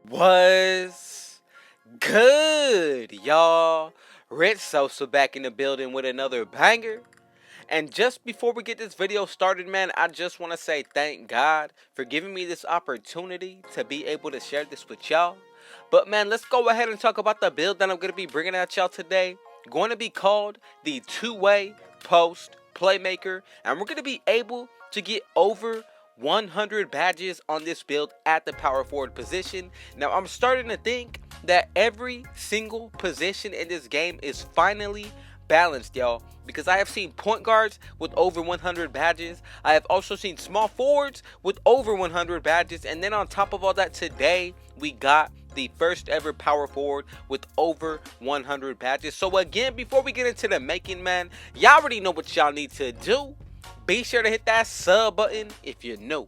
Was good, y'all. Red Sosa back in the building with another banger. And just before we get this video started, man, I just want to say thank God for giving me this opportunity to be able to share this with y'all. But man, let's go ahead and talk about the build that I'm going to be bringing at y'all today. Going to be called the two-way post playmaker. And we're going to be able to get over 100 badges on this build at the power forward position. Now, I'm starting to think that every single position in this game is finally balanced, y'all, because I have seen point guards with over 100 badges. I have also seen small forwards with over 100 badges, and then on top of all that, today we got the first ever power forward with over 100 badges. So again, before we get into the making, man, y'all already know what y'all need to do. Be sure to hit that sub button if you're new.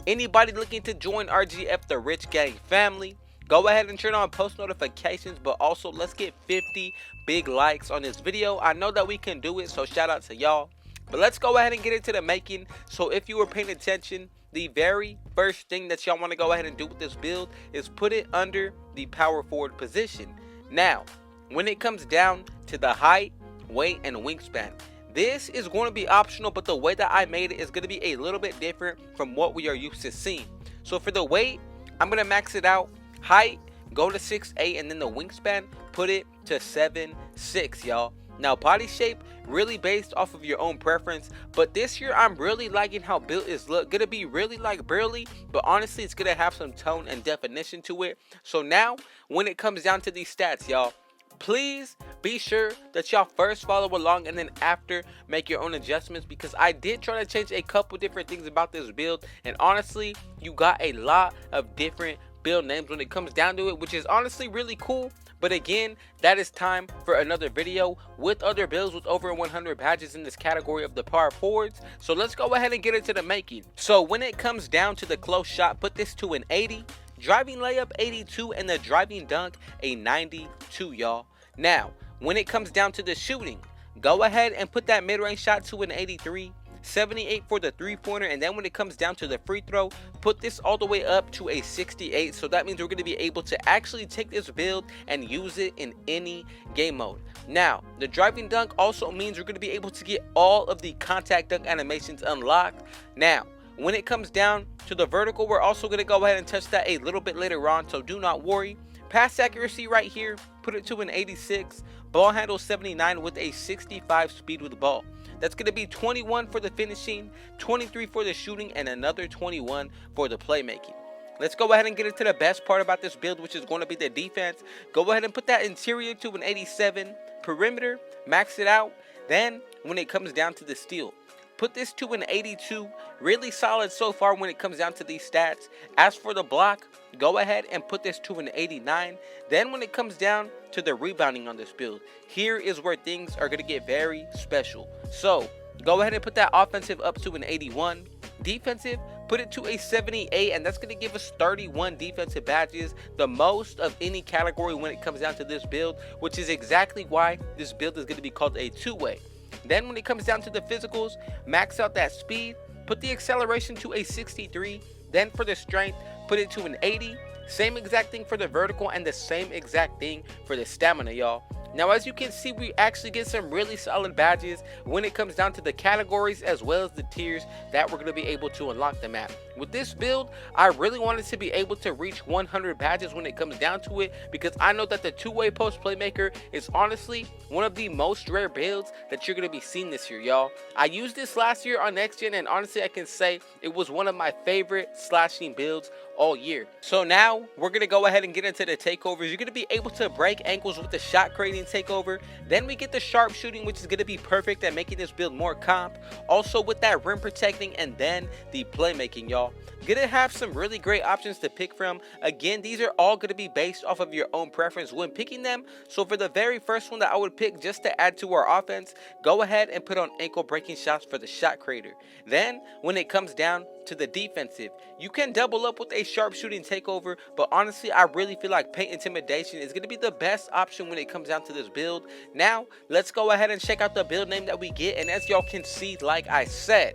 Anybody looking to join RGF the Rich Gang family, go ahead and turn on post notifications, but also let's get 50 big likes on this video. I know that we can do it, so shout out to y'all. But let's go ahead and get into the making. So if you were paying attention, the very first thing that y'all want to go ahead and do with this build is put it under the power forward position. Now, when it comes down to the height, weight, and wingspan, this is going to be optional, but the way that I made it is going to be a little bit different from what we are used to seeing. So for the weight, I'm going to max it out. Height, go to 6'8", and then the wingspan, put it to 7'6", y'all. Now, body shape, really based off of your own preference, but this year I'm really liking how built is look. Gonna be really like burly, but honestly it's gonna have some tone and definition to it. So now, when it comes down to these stats, y'all, please be sure that y'all first follow along and then after make your own adjustments, because I did try to change a couple different things about this build, and honestly you got a lot of different build names when it comes down to it, which is honestly really cool. But again, that is time for another video with other builds with over 100 badges in this category of the power forwards. So let's go ahead and get into the making. So when it comes down to the close shot, put this to an 80, driving layup 82, and the driving dunk a 92, y'all. Now, when it comes down to the shooting, go ahead and put that mid-range shot to an 83, 78 for the three-pointer, and then when it comes down to the free throw, put this all the way up to a 68. So that means we're going to be able to actually take this build and use it in any game mode. Now, the driving dunk also means we're going to be able to get all of the contact dunk animations unlocked. Now, when it comes down to the vertical, we're also going to go ahead and touch that a little bit later on, so do not worry. Pass accuracy right here, put it to an 86. Ball handle 79 with a 65 speed with the ball. That's going to be 21 for the finishing, 23 for the shooting, and another 21 for the playmaking. Let's go ahead and get into the best part about this build, which is going to be the defense. Go ahead and put that interior to an 87. Perimeter, max it out. Then, when it comes down to the steal, put this to an 82. Really solid so far when it comes down to these stats. As for the block, go ahead and put this to an 89. Then when it comes down to the rebounding on this build, here is where things are going to get very special. So go ahead and put that offensive up to an 81. Defensive, put it to a 78, and that's going to give us 31 defensive badges, the most of any category when it comes down to this build, which is exactly why this build is going to be called a two-way. Then when it comes down to the physicals, max out that speed, put the acceleration to a 63. Then for the strength, put it to an 80. Same exact thing for the vertical, and the same exact thing for the stamina, y'all. Now, as you can see, we actually get some really solid badges when it comes down to the categories as well as the tiers that we're going to be able to unlock them at. With this build, I really wanted to be able to reach 100 badges when it comes down to it, because I know that the two-way post playmaker is honestly one of the most rare builds that you're going to be seeing this year, y'all. I used this last year on Next Gen, and honestly, I can say it was one of my favorite slashing builds all year. So now we're going to go ahead and get into the takeovers. You're going to be able to break ankles with the shot creating takeover. Then we get the sharp shooting, which is going to be perfect at making this build more comp. Also with that rim protecting, and then the playmaking, y'all. Gonna have some really great options to pick from. Again, these are all going to be based off of your own preference when picking them. So for the very first one that I would pick just to add to our offense, go ahead and put on ankle breaking shots for the shot creator. Then when it comes down to the defensive, you can double up with a sharpshooting takeover, but honestly I really feel like paint intimidation is going to be the best option when it comes down to this build. Now let's go ahead and check out the build name that we get, and as y'all can see, like I said,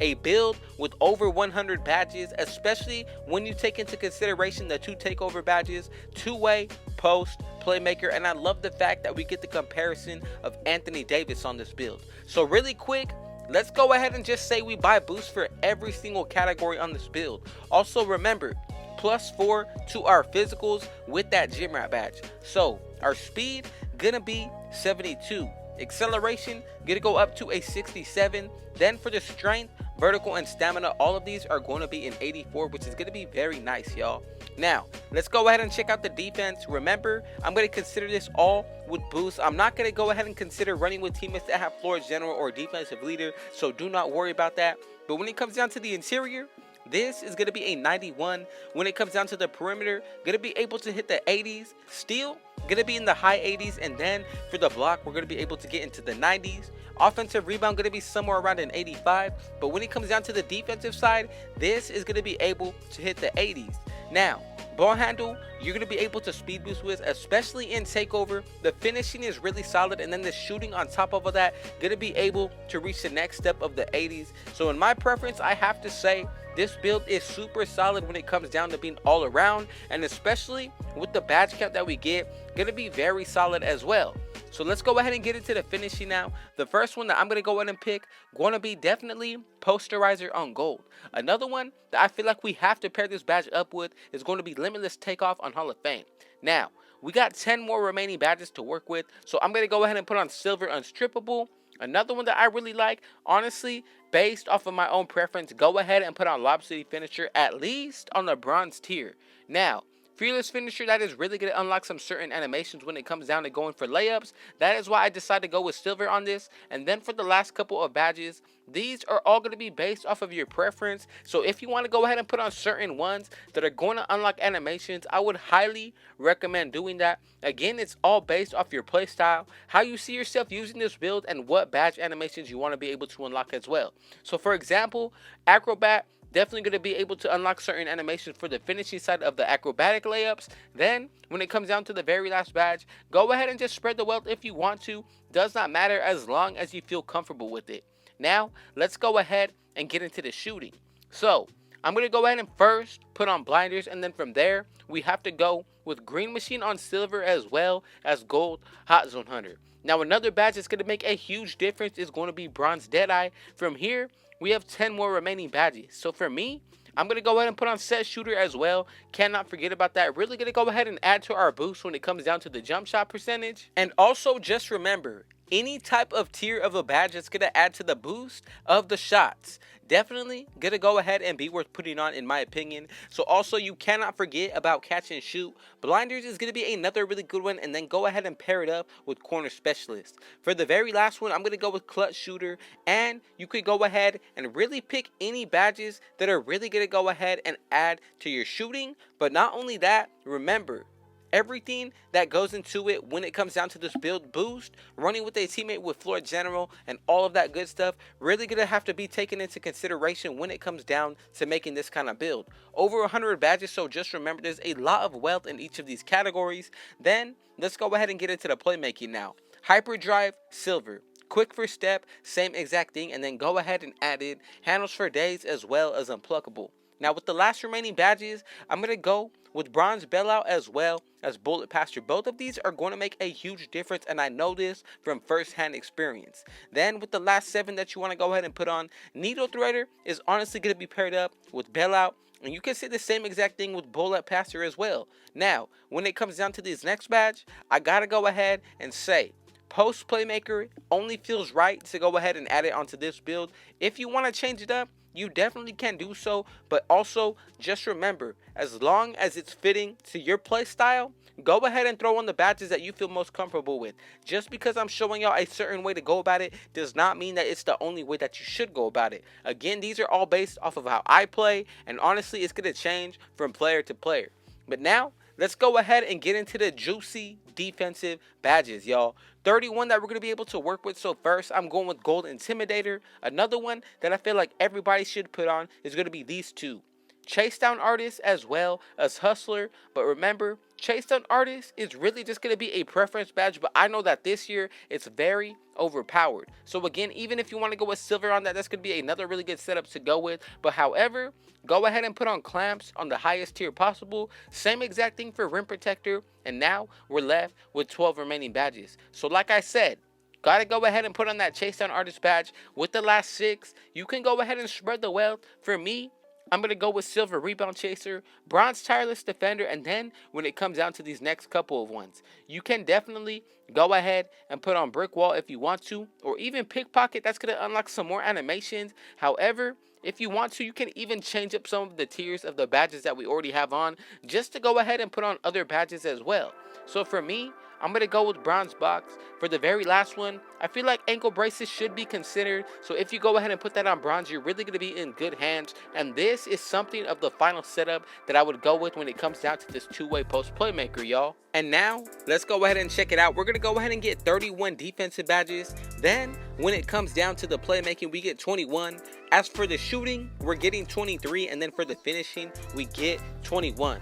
a build with over 100 badges, especially when you take into consideration the 2 takeover badges, 2-way, post, playmaker, and I love the fact that we get the comparison of Anthony Davis on this build. So really quick, let's go ahead and just say we buy boosts for every single category on this build. Also remember, +4 to our physicals with that gym rat badge. So our speed gonna be 72. Acceleration gonna go up to a 67. Then for the strength, vertical, and stamina, all of these are going to be in 84, which is going to be very nice, y'all. Now let's go ahead and check out the defense. Remember, I'm going to consider this all with boosts. I'm not going to go ahead and consider running with teammates that have floor general or defensive leader, so do not worry about that. But when it comes down to the interior, this is going to be a 91. When it comes down to the perimeter, going to be able to hit the 80s. Steal, going to be in the high 80s. And then for the block, we're going to be able to get into the 90s. Offensive rebound going to be somewhere around an 85. But when it comes down to the defensive side, this is going to be able to hit the 80s. Now, ball handle, you're going to be able to speed boost with, especially in takeover. The finishing is really solid, and then the shooting on top of all that, going to be able to reach the next step of the 80s. So in my preference, I have to say this build is super solid when it comes down to being all around, and especially with the badge count that we get, going to be very solid as well. So let's go ahead and get into the finishing now. The first one that I'm going to go ahead and pick, going to be definitely Posterizer on gold. Another one that I feel like we have to pair this badge up with is going to be Limitless Takeoff on Hall of Fame. Now, we got 10 more remaining badges to work with, so I'm going to go ahead and put on Silver Unstrippable. Another one that I really like, honestly, based off of my own preference, go ahead and put on Lob City Finisher, at least on the bronze tier. Now, Fearless Finisher, that is really going to unlock some certain animations when it comes down to going for layups. That is why I decided to go with Silver on this. And then for the last couple of badges, these are all going to be based off of your preference. So if you want to go ahead and put on certain ones that are going to unlock animations, I would highly recommend doing that. Again, it's all based off your playstyle, how you see yourself using this build, and what badge animations you want to be able to unlock as well. So for example, Acrobat, definitely going to be able to unlock certain animations for the finishing side of the acrobatic layups. Then, when it comes down to the very last badge, go ahead and just spread the wealth if you want to. Does not matter as long as you feel comfortable with it. Now, let's go ahead and get into the shooting. So, I'm going to go ahead and first put on blinders, and then from there, we have to go with Green Machine on Silver as well as Gold Hot Zone Hunter. Now, another badge that's going to make a huge difference is going to be Bronze Deadeye. From here, we have 10 more remaining badges. So for me, I'm going to go ahead and put on Set Shooter as well. Cannot forget about that. Really going to go ahead and add to our boost when it comes down to the jump shot percentage. And also just remember, any type of tier of a badge that's going to add to the boost of the shots, definitely going to go ahead and be worth putting on, in my opinion. So also, you cannot forget about Catch and Shoot. Blinders is going to be another really good one, and then go ahead and pair it up with Corner Specialist. For the very last one, I'm going to go with Clutch Shooter, and you could go ahead and really pick any badges that are really going to go ahead and add to your shooting. But not only that, remember, everything that goes into it when it comes down to this build boost, running with a teammate with floor general and all of that good stuff, really gonna have to be taken into consideration when it comes down to making this kind of build. Over 100 badges, so just remember there's a lot of wealth in each of these categories. Then let's go ahead and get into the playmaking now. Hyperdrive, Silver. Quick First Step, same exact thing, and then go ahead and add in Handles for Days as well as Unpluckable. Now with the last remaining badges, I'm going to go with Bronze Bailout as well as Bullet Passer. Both of these are going to make a huge difference, and I know this from first-hand experience. Then with the last 7 that you want to go ahead and put on, Needle Threader is honestly going to be paired up with Bailout, and you can say the same exact thing with Bullet Passer as well. Now, when it comes down to this next badge, I got to go ahead and say, Post Playmaker only feels right to go ahead and add it onto this build. If you want to change it up, you definitely can do so, but also just remember, as long as it's fitting to your play style, go ahead and throw on the badges that you feel most comfortable with. Just because I'm showing y'all a certain way to go about it does not mean that it's the only way that you should go about it. Again, these are all based off of how I play, and honestly, it's going to change from player to player. But now, let's go ahead and get into the juicy defensive badges, y'all. 31 that we're going to be able to work with. So first, I'm going with Gold Intimidator. Another one that I feel like everybody should put on is going to be these two. chase down artist as well as hustler. But remember, chase down artist is really just going to be a preference badge, but I know that this year it's very overpowered. So again, even if you want to go with silver on that, that's going to be another really good setup to go with. But however, go ahead and put on clamps on the highest tier possible. Same exact thing for rim protector. And now we're left with 12 remaining badges. So like I said, gotta go ahead and put on that chase down artist badge. With the last 6, you can go ahead and spread the wealth. For me, I'm going to go with silver rebound chaser, bronze tireless defender, and then when it comes down to these next couple of ones, you can definitely go ahead and put on brick wall if you want to, or even pickpocket. That's going to unlock some more animations. However, if you want to, you can even change up some of the tiers of the badges that we already have on, just to go ahead and put on other badges as well. So for me, I'm going to go with bronze box. For the very last one, I feel like ankle braces should be considered. So if you go ahead and put that on bronze, you're really going to be in good hands. And this is something of the final setup that I would go with when it comes down to this two-way post playmaker, y'all. And now, let's go ahead and check it out. We're going to go ahead and get 31 defensive badges. Then, when it comes down to the playmaking, we get 21. As for the shooting, we're getting 23. And then for the finishing, we get 21.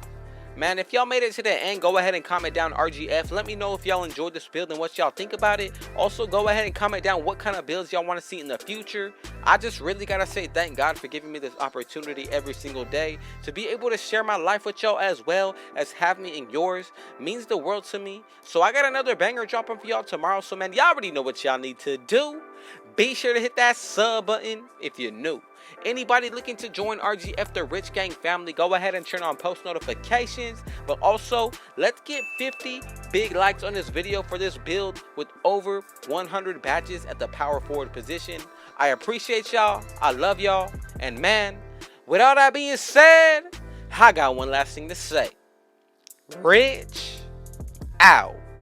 Man, if y'all made it to the end, go ahead and comment down RGF. Let me know if y'all enjoyed this build and what y'all think about it. Also, go ahead and comment down what kind of builds y'all want to see in the future. I just really gotta say thank God for giving me this opportunity every single day to be able to share my life with y'all, as well as have me in yours. Means the world to me. So I got another banger dropping for y'all tomorrow. So man, y'all already know what y'all need to do. Be sure to hit that sub button if you're new. Anybody looking to join RGF the Rich Gang family, go ahead and turn on post notifications. But also, let's get 50 big likes on this video for this build with over 100 badges at the power forward position. I appreciate y'all. I love y'all. And man, with all that being said, I got one last thing to say. Rich out.